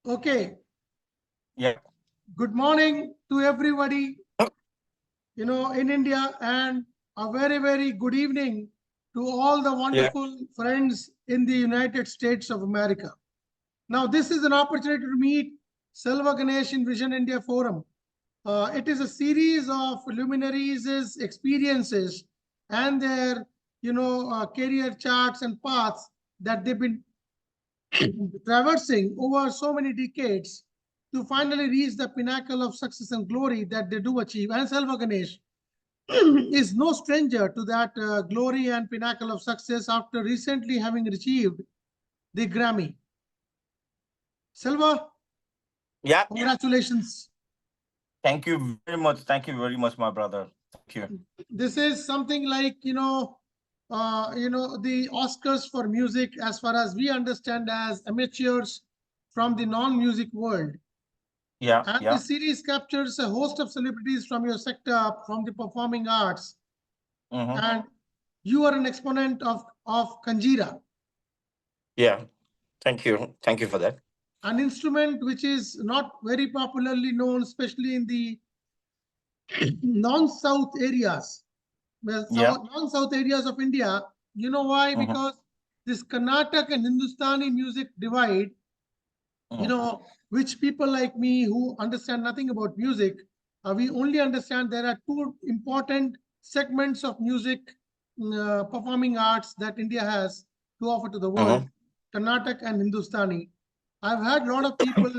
Okay. Yeah. Good morning to everybody, in India, and a very, very good evening to all the Yeah. wonderful friends in the United States of America. Now, this is an opportunity to meet Selvaganesh in Vision India Forum. It is a series of luminaries' experiences and their, career charts and paths that they've been traversing over so many decades to finally reach the pinnacle of success and glory that they do achieve. And Selva Ganesh is no stranger to that glory and pinnacle of success after recently having achieved the Grammy. Selva, Yeah. congratulations. Thank you very much. Thank you very much, my brother. Thank you. This is something like, the Oscars for music, as far as we understand as amateurs from the non-music world. Yeah. And the Yeah. series captures a host of celebrities from your sector, from the performing arts. Mm-hmm. And you are an exponent of Kanjira, Yeah. Thank you. Thank you for that. an instrument which is not very popularly known, especially in the non-South areas, well, Yeah. non-South areas of India. You know why? Mm-hmm. Because this Karnataka and Hindustani music divide, Mm-hmm. which people like me who understand nothing about music, we only understand there are two important segments of music, performing arts that India has to offer to the world, Mm-hmm. Karnataka and Hindustani. I've had a lot of people,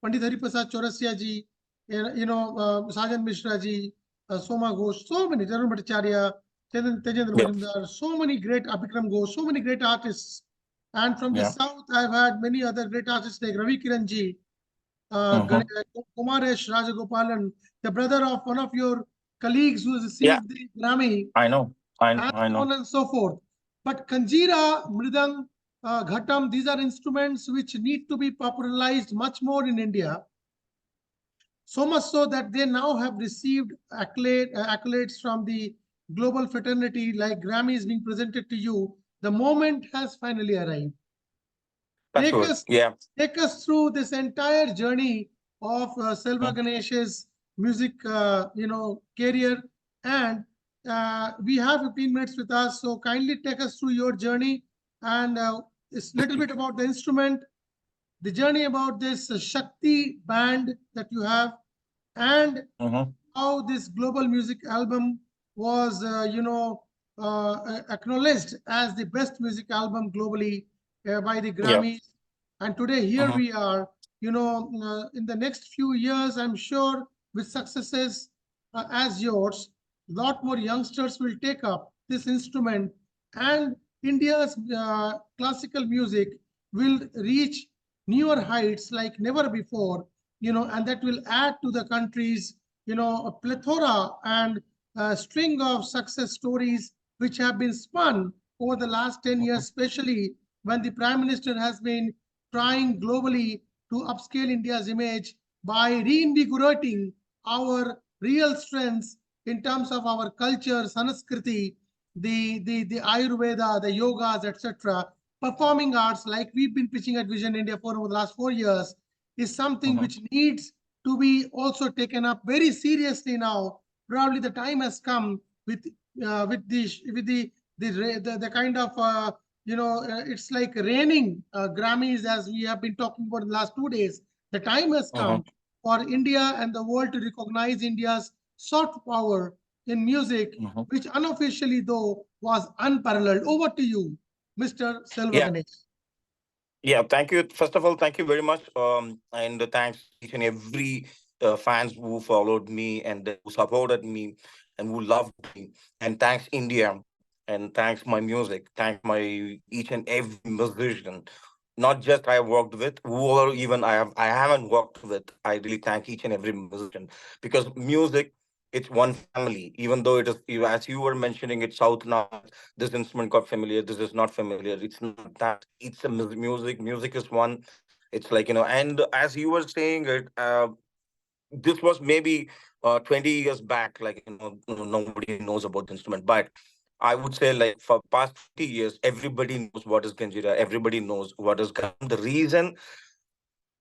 Pandit Hariprasad Chaurasia ji, Sajan Mishra ji, Soma Ghosh, so many, Tarun Bhattacharya, Tejendra Yeah. Majumdar, so many great, Abhikram Ghosh, so many great artists. And from the Yeah. south, I've had many other great artists like Ravi Kiranji, Mm-hmm. Kumaresh Rajagopalan, the brother of one of your colleagues who has Yeah. received the Grammy, I know. I know. and I so know. on and so forth. But Kanjira, Mridang, Ghatam, these are instruments which need to be popularized much more in India. So much so that they now have received accolades from the global fraternity, like Grammys being presented to you. The moment has finally arrived. That's Take good. us, Yeah. take us through this entire journey of Selva Mm-hmm. Ganesh's music, career. And we have 15 minutes with us, so kindly take us through your journey and it's little bit about the instrument, the journey about this Shakti band that you have, and Mm-hmm. how this global music album was, acknowledged as the best music album globally by the Yeah. Grammys. And today, here Mm-hmm. we are, in the next few years, I'm sure with successes as yours, a lot more youngsters will take up this instrument, and India's classical music will reach newer heights like never before, and that will add to the country's, a plethora and a string of success stories which have been spun over the last 10 years, Mm-hmm. especially when the Prime Minister has been trying globally to upscale India's image by reinvigorating our real strengths in terms of our culture, Sanskriti, the Ayurveda, the yogas, etc. Performing arts, like we've been pitching at Vision India for over the last 4 years, is something Mm-hmm. which needs to be also taken up very seriously now. Probably the time has come with the kind of it's like raining Grammys, as we have been talking about in the last 2 days. The time has Mm-hmm. come for India and the world to recognize India's soft power in music, Mm-hmm. which unofficially though was unparalleled. Over to you, Mr. Yeah. Selvaganesh. Yeah, thank you. First of all, thank you very much. And thanks to each and every fans who followed me and who supported me and who loved me. And thanks India, and thanks my music. Thanks my each and every musician. Not just I worked with, whoever even I haven't worked with. I really thank each and every musician because music, it's one family. Even though it is, as you were mentioning, it's South North. This instrument got familiar, this is not familiar. It's not that. It's a music. Music is one. It's like, and as you were saying it, this was maybe 20 years back, like, nobody knows about the instrument. But I would say, like, for past 20 years, everybody knows what is Ganjira, everybody knows what is Garam. The reason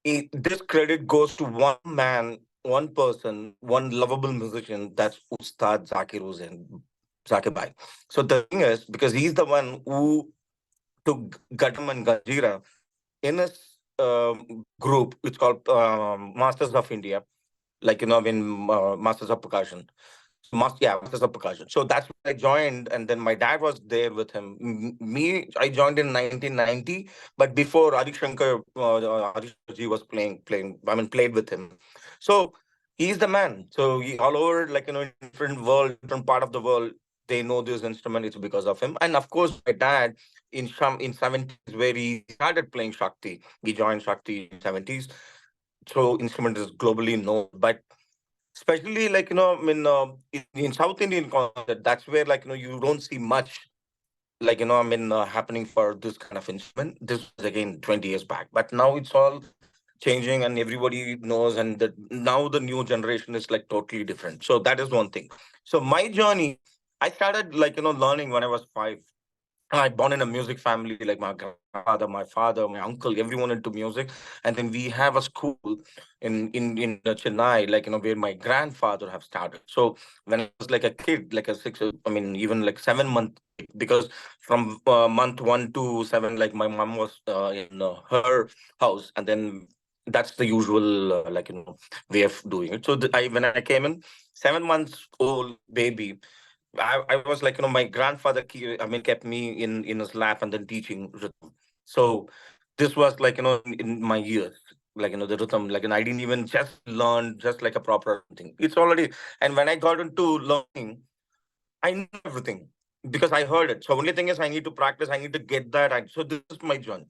this credit goes to one man, one person, one lovable musician. That's Ustad Zakir Hussain, Zakir Bhai. So the thing is, because he's the one who took Gadam and Ganjira in his group, it's called Masters of India, like in Masters of Percussion. So Masters of Percussion. So that's where I joined, and then my dad was there with him. Me, I joined in 1990, but before Adi Shankar ji was playing. I mean, played with him. So he's the man. So all over, in different world, different part of the world, they know this instrument. It's because of him, and of course, my dad in 70s where he started playing Shakti. He joined Shakti in 70s, so instrument is globally known. But especially in South Indian concert, that's where you don't see much happening for this kind of instrument. This was again 20 years back, but now it's all changing and everybody knows, and now the new generation is like totally different. So that is one thing. So my journey, I started learning when I was 5. I born in a music family, like my grandfather, my father, my uncle, everyone into music. And then we have a school in Chennai, where my grandfather have started. So when I was like a kid, like a even like 7 month, because from month 1 to 7, like my mom was in her house, and then that's the usual way of doing it. So when I came in, 7 months old baby, I was my grandfather kept me in his lap and then teaching rhythm. So this was in my years, the rhythm, and I didn't even just learn just like a proper thing. It's already, and when I got into learning, I know everything because I heard it. So only thing is I need to practice. I need to get that. So this is my journey,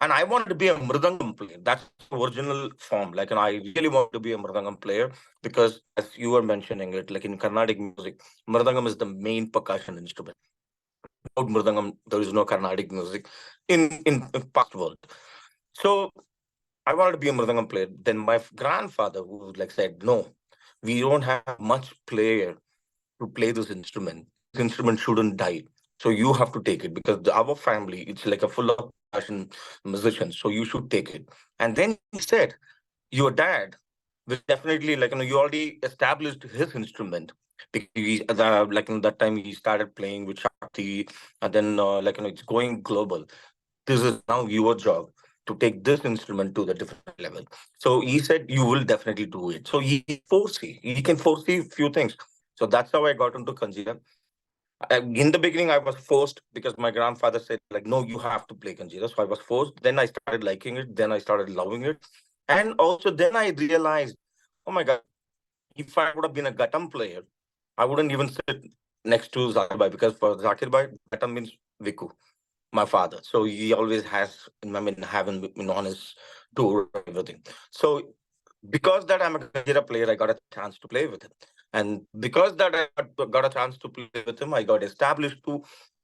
and I wanted to be a mridangam player. That's the original form. And I really wanted to be a mridangam player because, as you were mentioning it, like in Carnatic music, mridangam is the main percussion instrument. Without mridangam, there is no Carnatic music in past world. So I wanted to be a mridangam player. Then my grandfather, who said, no, we don't have much player to play this instrument. This instrument shouldn't die. So you have to take it because our family, it's like a full of passion musicians. So you should take it. And then he said, your dad will definitely you already established his instrument because that time he started playing with Shakti, and then it's going global. This is now your job to take this instrument to the different level. So he said you will definitely do it. So he can foresee few things. So that's how I got into Kanjira. In the beginning, I was forced because my grandfather said, no, you have to play Kanjira. So I was forced. Then I started liking it. Then I started loving it. And also, then I realized, oh my God, if I would have been a Gatam player, I wouldn't even sit next to Zakir Bhai because for Zakir Bhai, Gatam means Viku, my father. So he always has, having been on his tour and everything. So because that I'm a Kanjira player, I got a chance to play with him. And because that I got a chance to play with him, I got established to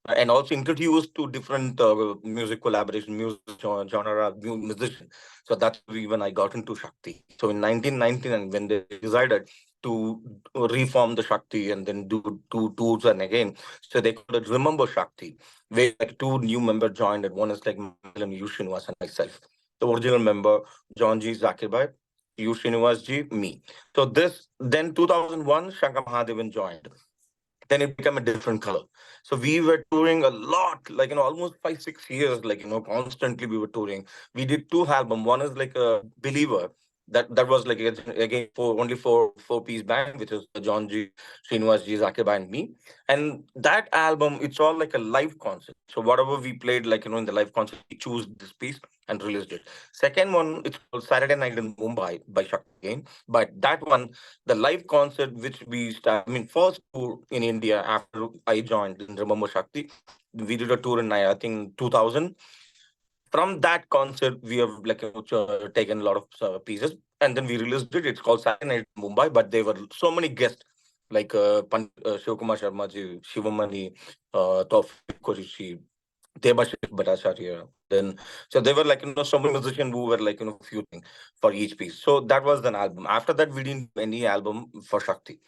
and also introduced to different music collaboration, music genre, musician. So that's when I got into Shakti. So in 1999, when they decided to reform the Shakti and then do two tours and again, so they called it Remember Shakti, where two new members joined. And one is Mel and Yushinwas and myself. The original member, John G. Zakir Bhai, U. Srinivas ji, me. So this then 2001, Shankar Mahadevan joined. Then it became a different color. So we were touring a lot, almost 5 6 years, constantly we were touring. We did two albums. One is like a Believer. That was again for only four-piece band, which is John G, Srinivas G, Zakir and me. And that album, it's all like a live concert. So whatever we played, in the live concert, we choose this piece and released it. Second one, it's called Saturday Night in Mumbai by Shakti again. But that one, the live concert which first tour in India after I joined in Remember Shakti, we did a tour in I think 2000. From that concert we have taken a lot of pieces, and then we released it. It's called Saturday Night in Mumbai, but there were so many guests like Pandit Shivkumar Sharma ji, Shivamani, Taufik Qureshi, Debashish Bhattacharya. Then so there were so many musicians who were few things for each piece. So that was an album. After that, we didn't do any album for Shakti.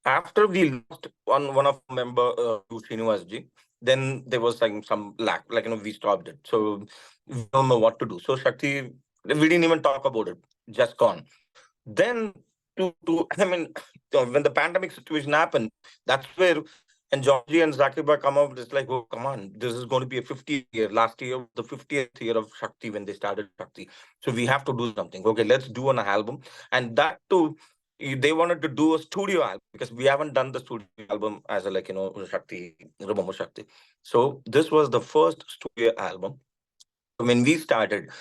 After we lost one of member Srinivas ji, then there was some lack. We stopped it. So we don't know what to do. So Shakti We didn't even talk about it. Just gone. Then to I mean, when the pandemic situation happened, that's where and Georgie and Zakiba come up. It's like, oh, come on, this is going to be a 50th year. Last year was the 50th year of Shakti when they started Shakti. So we have to do something. Okay, let's do an album. And that too, they wanted to do a studio album because we haven't done the studio album as a, like, Shakti, Remember Shakti. So this was the first studio album. So when we started,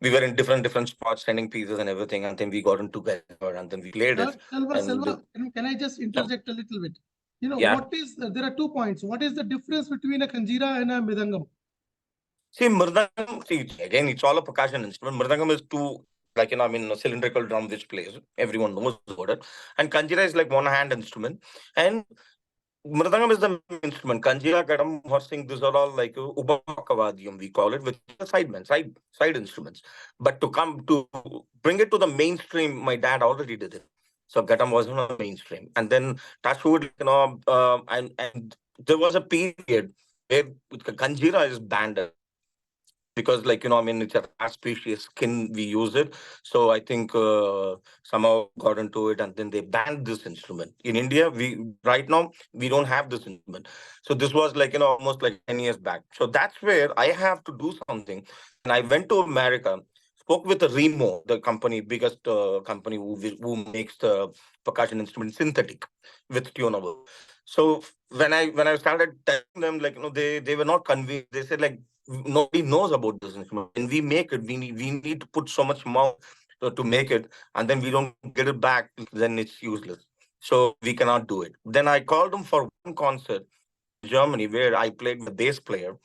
we were in different spots sending pieces and everything, and then we got in together and then we played it. And Selva, can I just interject a little bit? You know, yeah, what is, there are 2 points. What is the difference between a Kanjira and a Midangam? see mridangam. See, again, it's all a percussion instrument. Mridangam is two, like, I mean, a cylindrical drum which plays. Everyone knows about it. And kanjira is like one hand instrument. And Mridangam is the main instrument. Kanjira, Kadam, Horsing, these are all like Ubakavadiyam, we call it, which is a side instruments. But to come to bring it to the mainstream, my dad already did it. So Gatam wasn't on the mainstream. And then Touchwood, and there was a period where Kanjira is banned because, like, I mean, it's a rare species skin, we use it. So I think somehow got into it, and then they banned this instrument in India. We right now we don't have this instrument. So this was like, almost like 10 years back. So that's where I have to do something. And I went to America, spoke with the Remo, the company, biggest company who makes the percussion instrument synthetic with tunable. So when I started telling them, like, they were not convinced. They said, like, nobody knows about this instrument. When we make it, we need to put so much more to make it, and then we don't get it back, then it's useless. So we cannot do it. Then I called them for one concert in Germany where I played with bass player,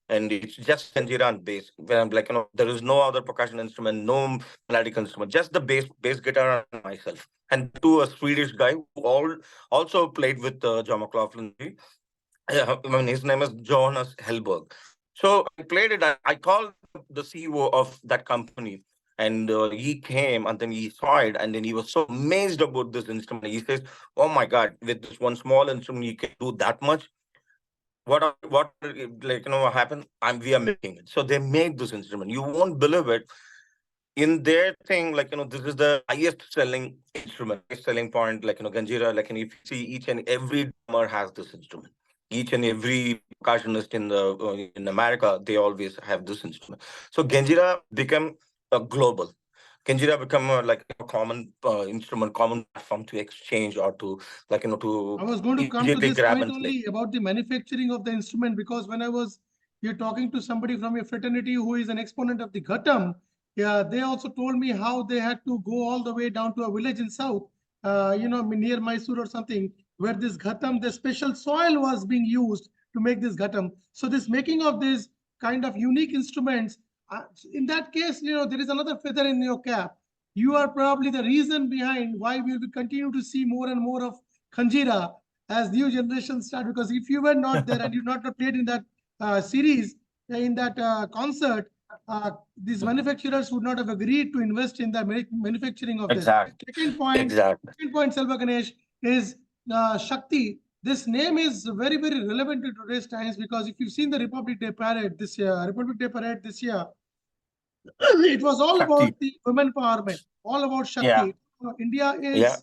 and it's just Kanjira and bass. Where I'm like, there is no other percussion instrument, no melodic instrument, just the bass guitar and myself. And to a Swedish guy who also played with John McLaughlin. Yeah, I mean, his name is Jonas Hellberg. So I played it. I called the CEO of that company, and he came and then he saw it, and then he was so amazed about this instrument. He says, "Oh my God, with this one small instrument, you can do that much. What like, what happened? We are making it." So they made this instrument. You won't believe it. In their thing, like, this is the highest selling instrument, highest selling point, like, Ganjira, like, and if you see, each and every drummer has this instrument. Each and every percussionist in America, they always have this instrument. So Ganjira become a global. Ganjira become like a common instrument, common platform to exchange or to, like, I to was going to come to immediately this grab point and play. only about the manufacturing of the instrument, because when I was here talking to somebody from your fraternity who is an exponent of the Ghatam, yeah, they also told me how they had to go all the way down to a village in south, near Mysore or something, where this Ghatam, the special soil was being used to make this Ghatam. So this making of these kind of unique instruments, in that case, there is another feather in your cap. You are probably the reason behind why we will continue to see more and more of Khanjira as new generations start. Because if you were not there and you not played in that series, in that concert, these manufacturers would not have agreed to invest in the manufacturing of this. Exactly. Second point, Exactly. second point, Selvaganesh, is Shakti. This name is very, very relevant to today's times, because if you've seen the Republic Day parade this year, it was all about Shakti. the women empowerment, all about Yeah. Shakti. India Yeah. is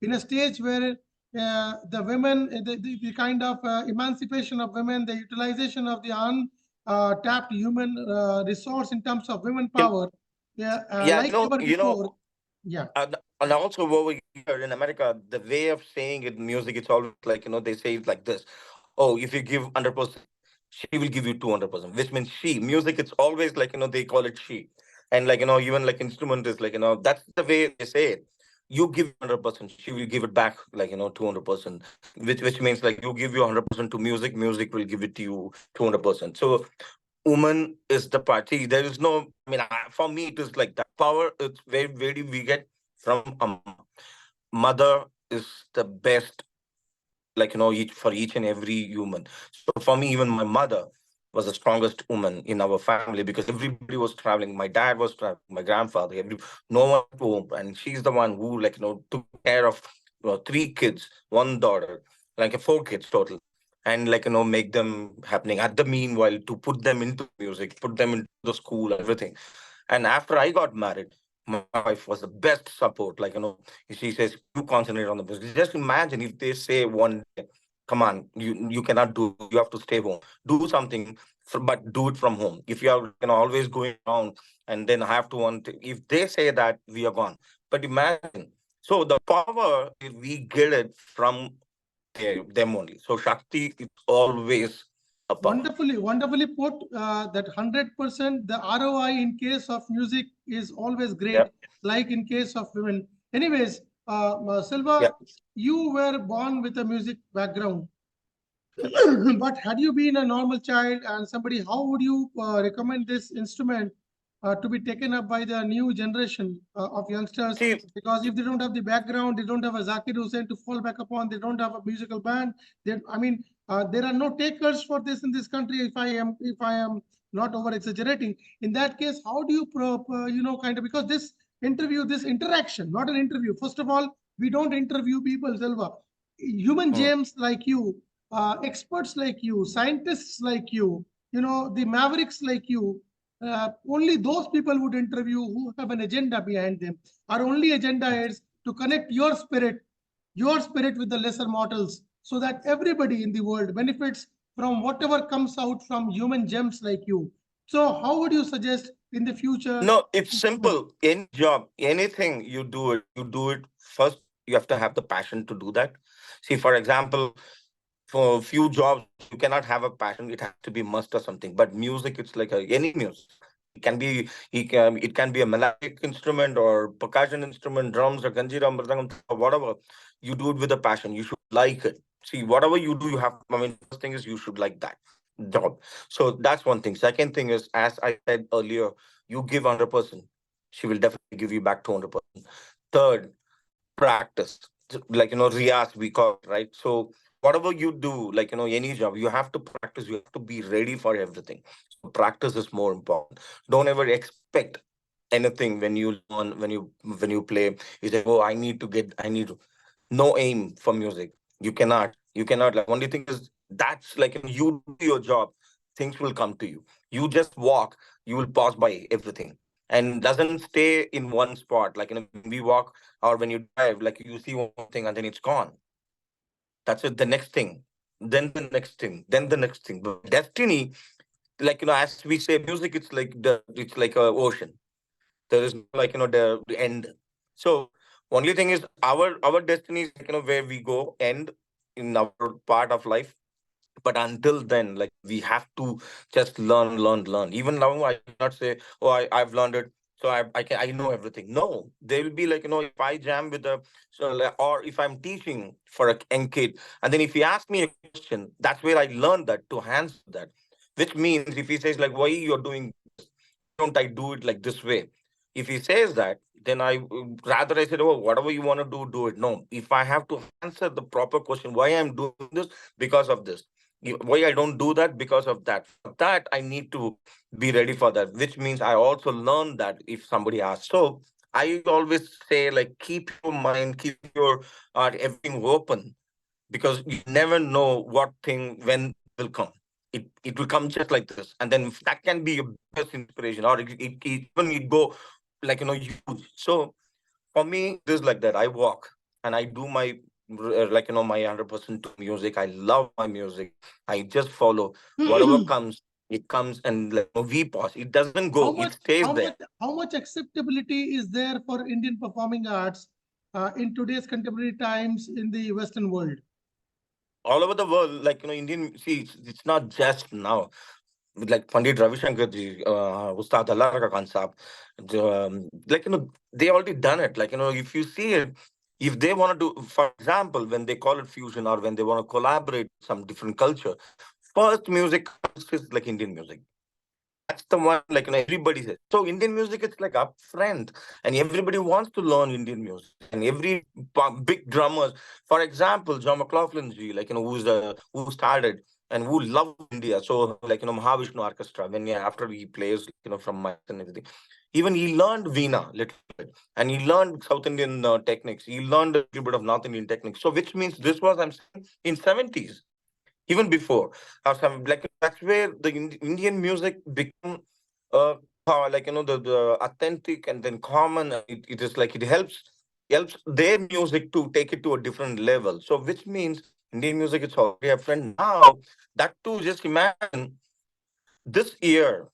in a stage where the women, the kind of emancipation of women, the utilization of the untapped human resource in terms of women You, power, yeah, yeah. like ever before. Yeah, And also over here in America, the way of saying it in music, it's always like, they say it like this. Oh, if you give 100%, she will give you 200%, which means she. Music, it's always like, they call it she. And like, even like instrument is like, that's the way they say it. You give 100%, she will give it back, like, 200%, which means like you give you 100% to music, music will give it to you 200%. So woman is the party. There is no, I mean, for me, it is like that power. It's where do we get from a mom? Mother is the best, like, each and every human. So for me, even my mother was the strongest woman in our family because everybody was traveling. My dad was traveling, my grandfather, no one at home, and she's the one who, like, took care of three kids, one daughter, like, four kids total, and, like, make them happening at the meanwhile to put them into music, put them into the school, everything. And after I got married, my wife was the best support. Like, she says, you concentrate on the business. Just imagine if they say one day, come on, you cannot do, you have to stay home. Do something, but do it from home. If you are always going around and then have to want, if they say that, we are gone. But imagine, so the power, we get it from them only. So Shakti is always a power. Wonderfully, wonderfully put. That 100%, the ROI in case of music is always great, Yep. like in case of women. Anyways, Silva, Yep. you were born with a music background. But had you been a normal child and somebody, how would you recommend this instrument to be taken up by the new generation of youngsters? See, Because if they don't have the background, they don't have a Zakir Hussain to fall back upon, they don't have a musical band. I mean, there are no takers for this in this country. If I am not over exaggerating, in that case, how do you kind of, because this interview, this interaction, not an interview. First of all, we don't interview people, Silva. Human hmm. James like you, experts like you, scientists like you, the mavericks like you, only those people would interview who have an agenda behind them. Our only agenda is to connect your spirit with the lesser mortals, so that everybody in the world benefits from whatever comes out from human gems like you. So, how would you suggest in the future? No, it's simple. Any job, anything you do it first. You have to have the passion to do that. See, for example, for few jobs, you cannot have a passion. It has to be must or something. But music, it's like any music. It can be a melodic instrument or percussion instrument, drums or kanjira, mridangam, or whatever. You do it with a passion. You should like it. See, whatever you do, you have. I mean, first thing is you should like that job. So that's one thing. Second thing is, as I said earlier, you give 100%, she will definitely give you back 200%. Third, practice. Like, riyas we call it, right? So whatever you do, like, any job, you have to practice. You have to be ready for everything. So practice is more important. Don't ever expect anything when you learn, when you play. You say, oh, I need to. No aim for music. You cannot, like, only thing is, that's like, you do your job, things will come to you. You just walk, you will pass by everything, and doesn't stay in one spot. Like, when we walk or when you drive, like, you see one thing and then it's gone. That's it. The next thing, then the next thing, then the next thing. But destiny, like, as we say, music, it's like a ocean. There is no, like, the end. So only thing is, our destiny is, like, where we go end in our part of life. But until then, like, we have to just learn. Even now, I cannot say, oh, I've learned it, so I know everything. No, there will be, like, if I jam with a, so like, or if I'm teaching for a young kid, and then if he asks me a question, that's where I learned that to answer that. Which means, if he says, like, why you're doing this, why don't I do it like this way? If he says that, then rather I said, oh, whatever you want to do it. No, if I have to answer the proper question, why I'm doing this, because of this. Why I don't do that, because of that. For that, I need to be ready for that. Which means I also learn that if somebody asks. So I always say, like, keep your mind, keep your everything open, because you never know what thing when it will come. It will come just like this, and then that can be your best inspiration, or even it go, like, huge. So for me, it is like that. I walk and I do my, like, my 100% to music. I love my music. I just follow whatever comes. It comes, and, like, we pause. It doesn't how go. It much stays how there. much how much acceptability is there for Indian performing arts in today's contemporary times in the Western world? All over the world, like, Indian. See, it's not just now. With, like, Pandit Ravi Shankar ji, Ustad Allah Raka Khan Saab, like, they already done it. Like, if you see it, if they want to do, for example, when they call it fusion, or when they want to collaborate some different culture, first music comes is like Indian music. That's the one, like, everybody says. So Indian music is like up front, and everybody wants to learn Indian music. And every big drummers, for example, John McLaughlin ji, like, who started and who love India. So, like, Mahavishnu Orchestra, when, yeah, after he plays, from mics and everything, even he learned Veena little bit, and he learned South Indian techniques. He learned a little bit of North Indian techniques. So which means this was, I'm saying, in 70s, even before, or some, like, that's where the Indian music become. like the authentic and then common, and it is like it helps their music to take it to a different level. So which means Indian music is already a friend now. That too, just imagine this year,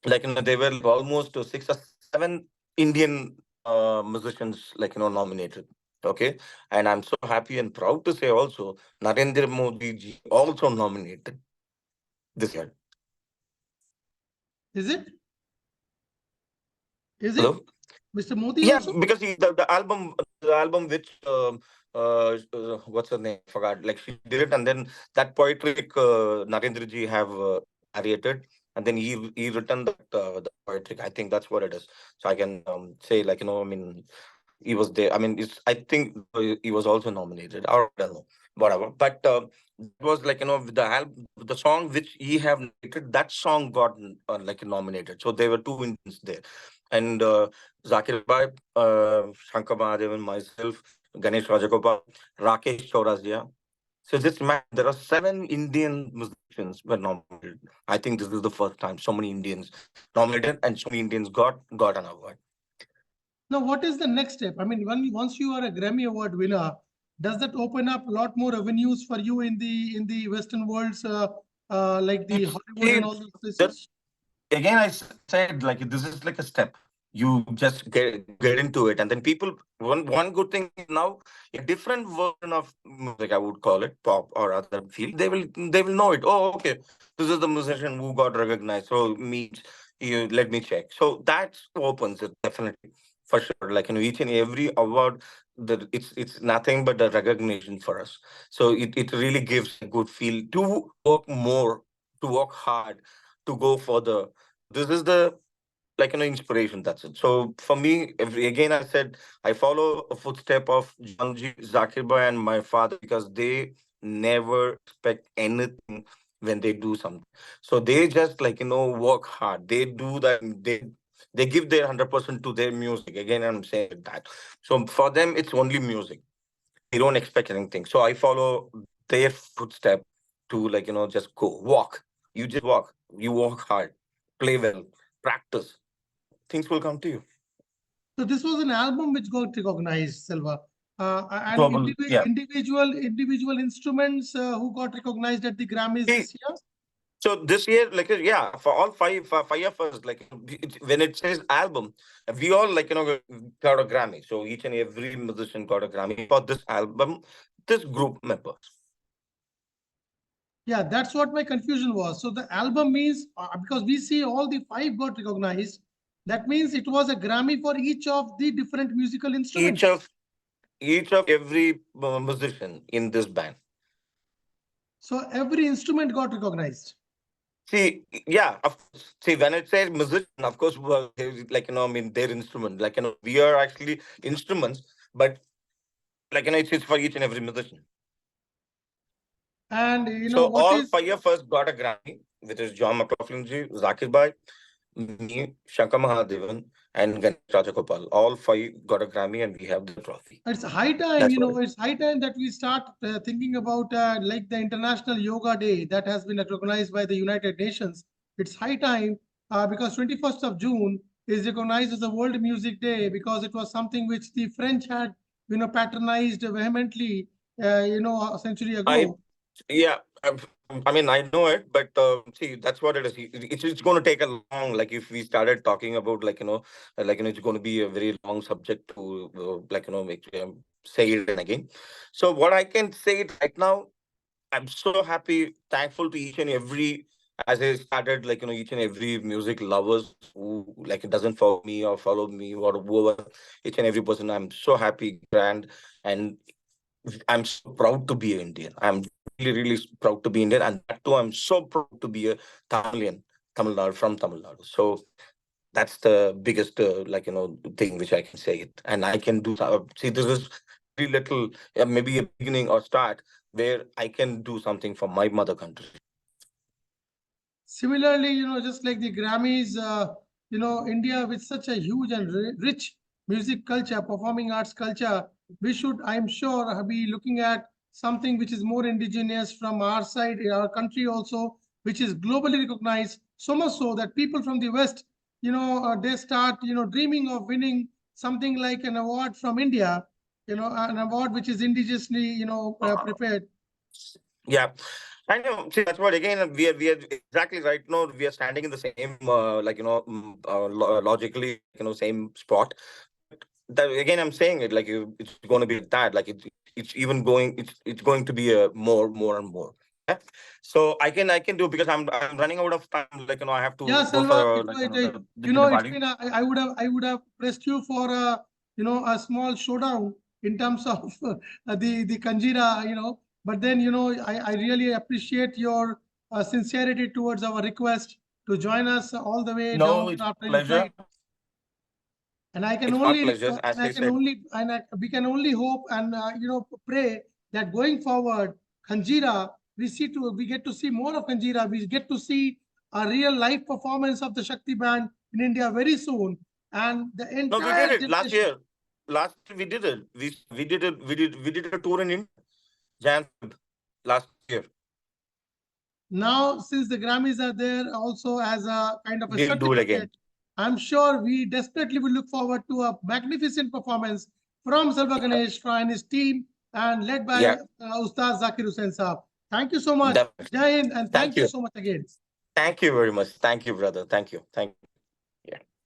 there were almost 6 or 7 Indian musicians nominated. Okay, and I'm so happy and proud to say also Narendra Modi ji also nominated this year. Is it? Is it Hello. Mr. Modi Yeah, also? because the album which what's her name? Forgot. Like she did it, and then that poetry Narendra ji have narrated, and then he written that the poetry. I think that's what it is. So I can say I mean he was there. I mean, I think he was also nominated, or I don't know, whatever. But that was the song which he have narrated. That song got nominated. So there were two Indians there, and Zakir Bhai, Shankar Mahadevan, myself, Ganesh Rajagopal, Rakesh Chaurasia. So just imagine there are 7 Indian musicians were nominated. I think this is the first time so many Indians nominated and so many Indians got an award. Now, what is the next step? I mean, once you are a Grammy Award winner, does that open up a lot more avenues for you in the Western worlds, like the Hollywood and See, all those that places? again, said like this is like a step. You just get into it, and then people. One good thing is now a different version of music. I would call it pop or other field. They will know it. Oh, okay, this is the musician who got recognized. So means you let me check. So that opens it definitely for sure. Each and every award, it's nothing but a recognition for us. So it really gives a good feel to work more, to work hard, to go further. This is the inspiration. That's it. So for me, again I said I follow a footstep of Janji, Zakir Bhai, and my father, because they never expect anything when they do something. So they just work hard. They do that. They give their 100% to their music. Again, I'm saying it that. So for them, it's only music. They don't expect anything. So I follow their footstep to just go walk. You just walk. You work hard, play well, practice. Things will come to you. So this was an album which got recognized, Selva, and Global, yeah. individual instruments who got recognized at the Grammys See, this year. so this year, yeah, for all five of us, when it says album, we all got a Grammy. So each and every musician got a Grammy for this album, this group members. Yeah, that's what my confusion was. So the album means because we see all the five got recognized, that means it was a Grammy for each of the different musical Each instruments. of every musician in this band. So every instrument got recognized. See, yeah, of course. See, when it says musician, of course, I mean, their instrument. We are actually instruments, but it's for each and every musician. And So what all is five of us got a Grammy, which is John McLaughlin ji, Zakir Bhai, me, Shankar Mahadevan, and Ganesh Rajagopal. All five got a Grammy, and we have the trophy. it's high time, That's what it is. it's high time that we start thinking about like the International Yoga Day that has been recognized by the United Nations. It's high time because 21st of June is recognized as a World Music Day because it was something which the French had, patronized vehemently, a century I ago. Yeah, I mean, I know it, but see, that's what it is. It's going to take a long. Like if we started talking about it's going to be a very long subject to say it and again. So what I can say it right now, I'm so happy, thankful to each and every. As I started, each and every music lovers who it doesn't follow me or follow me or whoever, each and every person. I'm so happy, grand, and I'm so proud to be an Indian. I'm really proud to be Indian, and that too, I'm so proud to be a Tamilian, Tamil Nadu, from Tamil Nadu. So that's the biggest, thing which I can say it, and I can do. See, this is very little, maybe a beginning or start where I can do something for my mother country. Similarly, just like the Grammys, India with such a huge and rich music culture, performing arts culture, we should, I'm sure, be looking at something which is more indigenous from our side, in our country also, which is globally recognized, so much so that people from the West, they start, dreaming of winning something like an award from India, an award which is indigenously, prepared. Yeah, I know. See, that's what again we are exactly right now. We are standing in the same logically same spot. But that again, I'm saying it like it's going to be that like it's even going it's going to be a more and more. Yeah. So I can do because I'm running out of time. Like I have Yeah, to go Selva, for the dinner it's party. been, I would have pressed you for a small showdown in terms of the Kanjira, but then, I really appreciate your sincerity towards our request to join us all the way down No, it's after your pleasure. flight. And I can It's my only, pleasure. and As I I can said, only, we can only hope and pray that going forward, Kanjira, we get to see more of Kanjira. We get to see a real live performance of the Shakti band in India very soon, and the no, we did entire it last generation. year. Last year we did it. We did it. We did a tour in India. Jan last year. Now, since the Grammys are there also as a kind of a We'll do it certificate, again. I'm sure we desperately will look forward to a magnificent performance from Yeah, Selvaganesh and his team and led by yeah, Ustaz Zakir Hussain Saab. Thank you so much. definitely. Jai Hind, and Thank thank you you. so much again. Thank you very much. Thank you, brother. Thank you. Thank you.